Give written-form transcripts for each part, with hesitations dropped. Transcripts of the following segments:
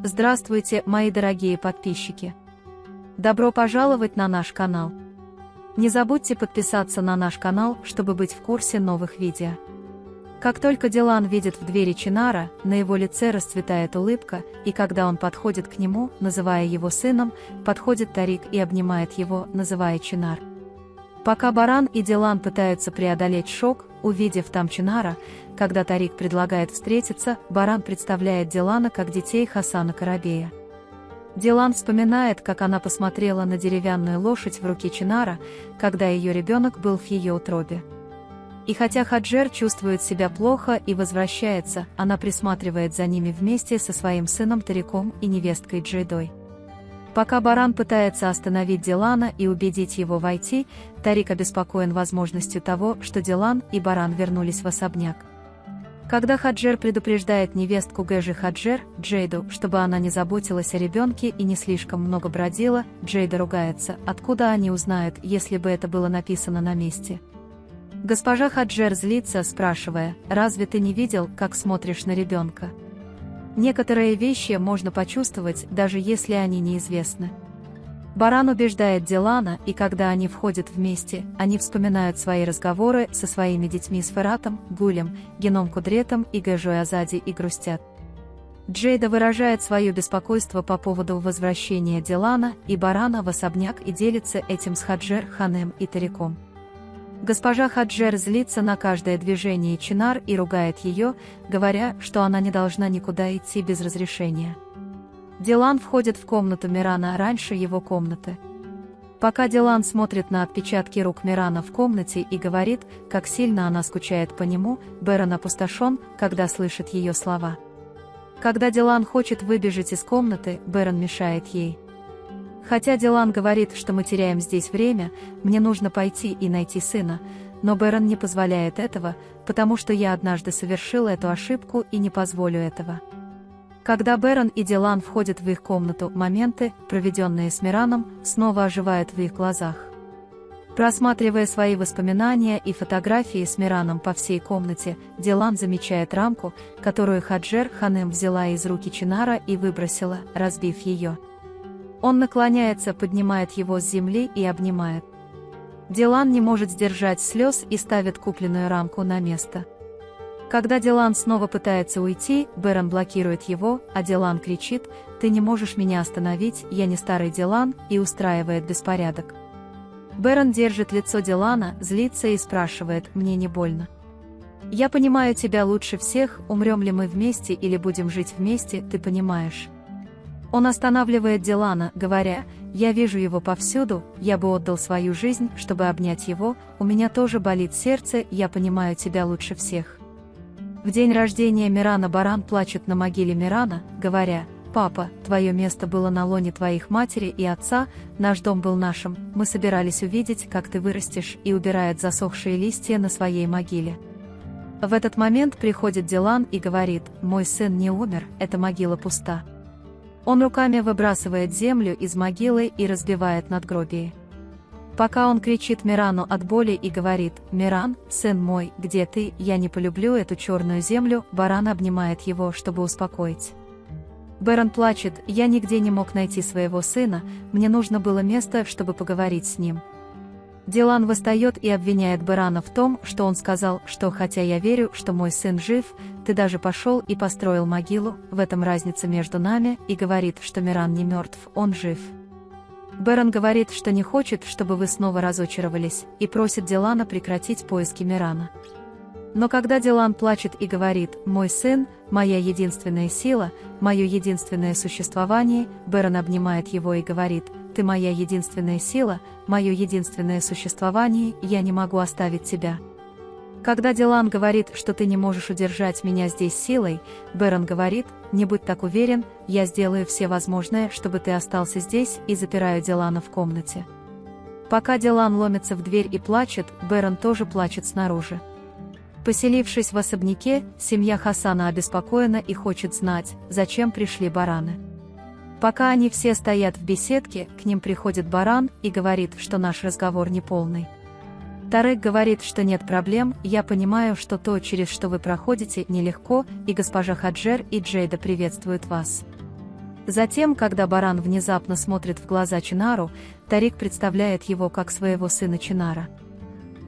Здравствуйте, мои дорогие подписчики! Добро пожаловать на наш канал! Не забудьте подписаться на наш канал, чтобы быть в курсе новых видео. Как только Дилан видит в двери Чинара, на его лице расцветает улыбка, и когда он подходит к нему, называя его сыном, подходит Тарик и обнимает его, называя Чинар. Пока Баран и Дилан пытаются преодолеть шок, увидев там Чинара, когда Тарик предлагает встретиться, Баран представляет Дилана как детей Хасана Карабея. Дилан вспоминает, как она посмотрела на деревянную лошадь в руке Чинара, когда ее ребенок был в ее утробе. И хотя Хаджер чувствует себя плохо и возвращается, она присматривает за ними вместе со своим сыном Тариком и невесткой Джейдой. Пока Баран пытается остановить Дилана и убедить его войти, Тарик обеспокоен возможностью того, что Дилан и Баран вернулись в особняк. Когда Хаджер предупреждает невестку Гэжи Хаджер, Джейду, чтобы она не заботилась о ребенке и не слишком много бродила, Джейда ругается, откуда они узнают, если бы это было написано на месте. Госпожа Хаджер злится, спрашивая, разве ты не видел, как смотришь на ребенка? Некоторые вещи можно почувствовать, даже если они неизвестны. Баран убеждает Дилана, и когда они входят вместе, они вспоминают свои разговоры со своими детьми с Фератом, Гулем, Геном Кудретом и Гэжой Азади и грустят. Джейда выражает свое беспокойство по поводу возвращения Дилана и Барана в особняк и делится этим с Хаджер, Ханем и Тариком. Госпожа Хаджер злится на каждое движение Чинар и ругает ее, говоря, что она не должна никуда идти без разрешения. Дилан входит в комнату Мирана раньше его комнаты. Пока Дилан смотрит на отпечатки рук Мирана в комнате и говорит, как сильно она скучает по нему, Берон опустошен, когда слышит ее слова. Когда Дилан хочет выбежать из комнаты, Берон мешает ей. Хотя Дилан говорит, что мы теряем здесь время, мне нужно пойти и найти сына, но Берон не позволяет этого, потому что я однажды совершил эту ошибку и не позволю этого. Когда Берон и Дилан входят в их комнату, моменты, проведенные с Мираном, снова оживают в их глазах. Просматривая свои воспоминания и фотографии с Мираном по всей комнате, Дилан замечает рамку, которую Хаджер Ханем взяла из руки Чинара и выбросила, разбив ее. Он наклоняется, поднимает его с земли и обнимает. Дилан не может сдержать слез и ставит купленную рамку на место. Когда Дилан снова пытается уйти, Берон блокирует его, а Дилан кричит: «Ты не можешь меня остановить, я не старый Дилан», и устраивает беспорядок. Берон держит лицо Дилана, злится и спрашивает: «Мне не больно? Я понимаю тебя лучше всех, умрем ли мы вместе или будем жить вместе, ты понимаешь». Он останавливает Дилана, говоря: «Я вижу его повсюду, я бы отдал свою жизнь, чтобы обнять его, у меня тоже болит сердце, я понимаю тебя лучше всех». В день рождения Мирана Баран плачет на могиле Мирана, говоря: «Папа, твое место было на лоне твоих матери и отца, наш дом был нашим, мы собирались увидеть, как ты вырастешь», и убирает засохшие листья на своей могиле. В этот момент приходит Дилан и говорит: «Мой сын не умер, эта могила пуста». Он руками выбрасывает землю из могилы и разбивает надгробие. Пока он кричит Мирану от боли и говорит: «Миран, сын мой, где ты, я не полюблю эту черную землю», Баран обнимает его, чтобы успокоить. Берон плачет: «Я нигде не мог найти своего сына, мне нужно было место, чтобы поговорить с ним». Дилан восстает и обвиняет Берона в том, что он сказал, что «хотя я верю, что мой сын жив, ты даже пошел и построил могилу, в этом разница между нами», и говорит, что Миран не мертв, он жив. Берон говорит, что не хочет, чтобы вы снова разочаровались, и просит Дилана прекратить поиски Мирана. Но когда Дилан плачет и говорит: «Мой сын, моя единственная сила, мое единственное существование», Берон обнимает его и говорит: «Ты моя единственная сила, мое единственное существование, я не могу оставить тебя». Когда Дилан говорит, что ты не можешь удержать меня здесь силой, Берон говорит: «Не будь так уверен, я сделаю все возможное, чтобы ты остался здесь», и запираю Дилана в комнате. Пока Дилан ломится в дверь и плачет, Берон тоже плачет снаружи. Поселившись в особняке, семья Хасана обеспокоена и хочет знать, зачем пришли бараны. Пока они все стоят в беседке, к ним приходит Баран и говорит, что наш разговор неполный. Тарек говорит, что нет проблем, я понимаю, что то, через что вы проходите, нелегко, и госпожа Хаджер и Джейда приветствуют вас. Затем, когда баран внезапно смотрит в глаза Чинару, Тарик представляет его как своего сына Чинара.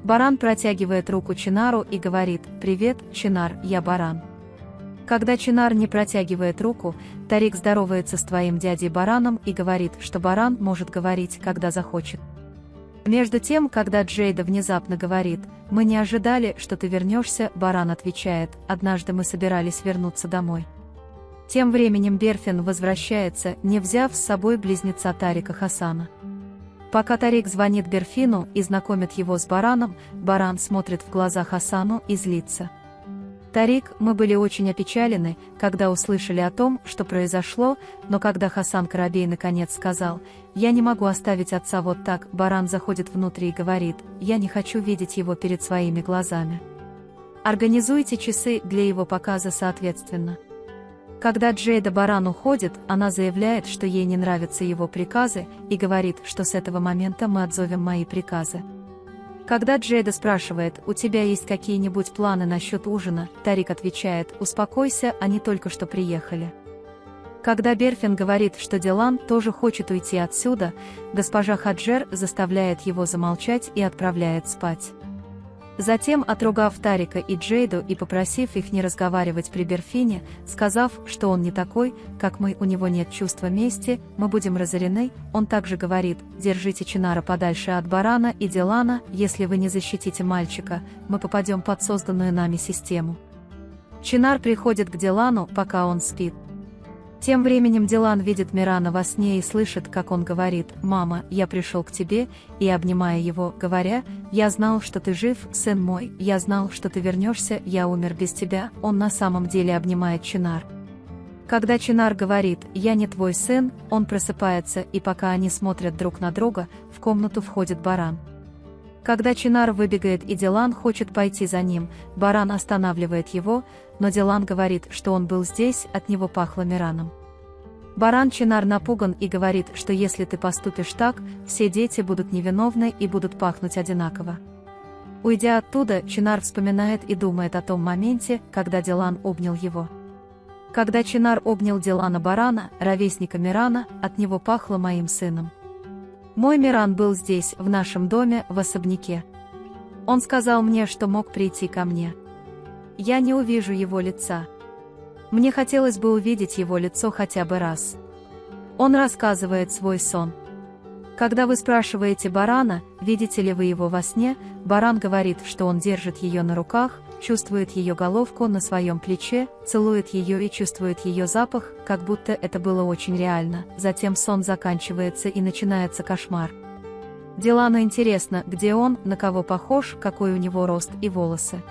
Баран протягивает руку Чинару и говорит: «Привет, Чинар, я баран». Когда Чинар не протягивает руку, Тарик здоровается с твоим дядей бараном и говорит, что баран может говорить, когда захочет. Между тем, когда Джейда внезапно говорит: «Мы не ожидали, что ты вернешься», баран отвечает: «Однажды мы собирались вернуться домой». Тем временем Берфин возвращается, не взяв с собой близнеца Тарика Хасана. Пока Тарик звонит Берфину и знакомит его с бараном, баран смотрит в глаза Хасану и злится. «Тарик, мы были очень опечалены, когда услышали о том, что произошло, но когда Хасан Карабей наконец сказал: „Я не могу оставить отца вот так“, баран заходит внутрь и говорит: „Я не хочу видеть его перед своими глазами. Организуйте часы для его показа соответственно“». Когда Джейда баран уходит, она заявляет, что ей не нравятся его приказы, и говорит, что с этого момента мы отзовем мои приказы. Когда Джейда спрашивает: «У тебя есть какие-нибудь планы насчет ужина?», Тарик отвечает: «Успокойся, они только что приехали». Когда Берфин говорит, что Дилан тоже хочет уйти отсюда, госпожа Хаджер заставляет его замолчать и отправляет спать. Затем, отругав Тарика и Джейду и попросив их не разговаривать при Берфине, сказав, что он не такой, как мы, у него нет чувства мести, мы будем разорены, он также говорит: «Держите Чинара подальше от барана и Дилана, если вы не защитите мальчика, мы попадем под созданную нами систему». Чинар приходит к Дилану, пока он спит. Тем временем Дилан видит Мирана во сне и слышит, как он говорит: «Мама, я пришел к тебе», и обнимая его, говоря: «Я знал, что ты жив, сын мой, я знал, что ты вернешься, я умер без тебя», он на самом деле обнимает Чинар. Когда Чинар говорит: «Я не твой сын», он просыпается, и пока они смотрят друг на друга, в комнату входит баран. Когда Чинар выбегает и Дилан хочет пойти за ним, баран останавливает его, но Дилан говорит, что он был здесь, от него пахло Мираном. Баран Чинар напуган и говорит, что если ты поступишь так, все дети будут невиновны и будут пахнуть одинаково. Уйдя оттуда, Чинар вспоминает и думает о том моменте, когда Дилан обнял его. Когда Чинар обнял Дилана барана, ровесника Мирана, от него пахло моим сыном. Мой Миран был здесь, в нашем доме, в особняке. Он сказал мне, что мог прийти ко мне. Я не увижу его лица. Мне хотелось бы увидеть его лицо хотя бы раз. Он рассказывает свой сон. Когда вы спрашиваете барана, видите ли вы его во сне, баран говорит, что он держит ее на руках, чувствует ее головку на своем плече, целует ее и чувствует ее запах, как будто это было очень реально. Затем сон заканчивается и начинается кошмар. Дилану интересно, где он, на кого похож, какой у него рост и волосы.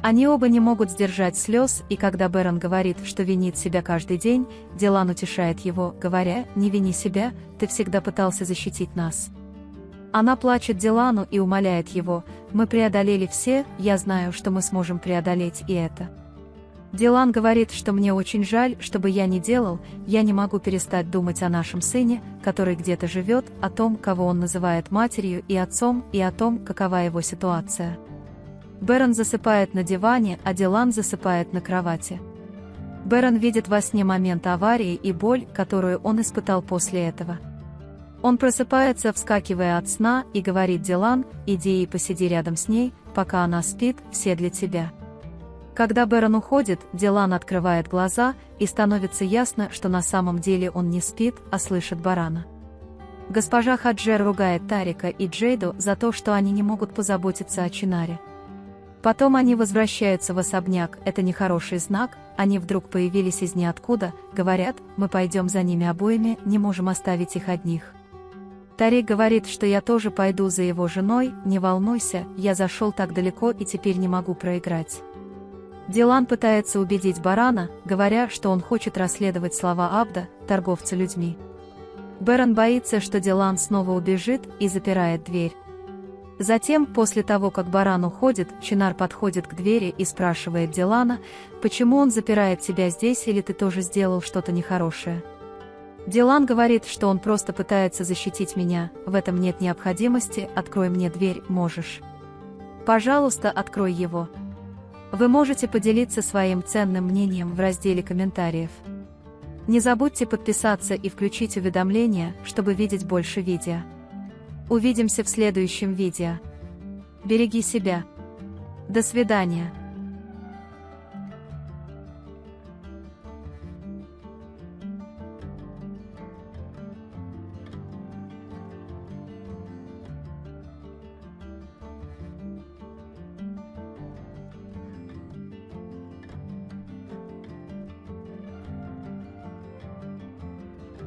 Они оба не могут сдержать слез, и когда Берон говорит, что винит себя каждый день, Дилан утешает его, говоря: «Не вини себя, ты всегда пытался защитить нас». Она плачет Дилану и умоляет его: «Мы преодолели все, я знаю, что мы сможем преодолеть и это». Дилан говорит, что мне очень жаль, что бы я ни делал, я не могу перестать думать о нашем сыне, который где-то живет, о том, кого он называет матерью и отцом, и о том, какова его ситуация. Берон засыпает на диване, а Дилан засыпает на кровати. Берон видит во сне момент аварии и боль, которую он испытал после этого. Он просыпается, вскакивая от сна, и говорит: «Дилан, иди и посиди рядом с ней, пока она спит, все для тебя». Когда Берон уходит, Дилан открывает глаза, и становится ясно, что на самом деле он не спит, а слышит барана. Госпожа Хаджер ругает Тарика и Джейду за то, что они не могут позаботиться о Чинаре. Потом они возвращаются в особняк, это нехороший знак, они вдруг появились из ниоткуда, говорят: «Мы пойдем за ними обоими, не можем оставить их одних». Тарик говорит, что я тоже пойду за его женой, не волнуйся, я зашел так далеко и теперь не могу проиграть. Дилан пытается убедить барана, говоря, что он хочет расследовать слова Абда, торговца людьми. Берон боится, что Дилан снова убежит, и запирает дверь. Затем, после того, как баран уходит, Чинар подходит к двери и спрашивает Дилана: «Почему он запирает тебя здесь, или ты тоже сделал что-то нехорошее?» Дилан говорит, что он просто пытается защитить меня, в этом нет необходимости, открой мне дверь, можешь. Пожалуйста, открой его. Вы можете поделиться своим ценным мнением в разделе комментариев. Не забудьте подписаться и включить уведомления, чтобы видеть больше видео. Увидимся в следующем видео. Береги себя. До свидания.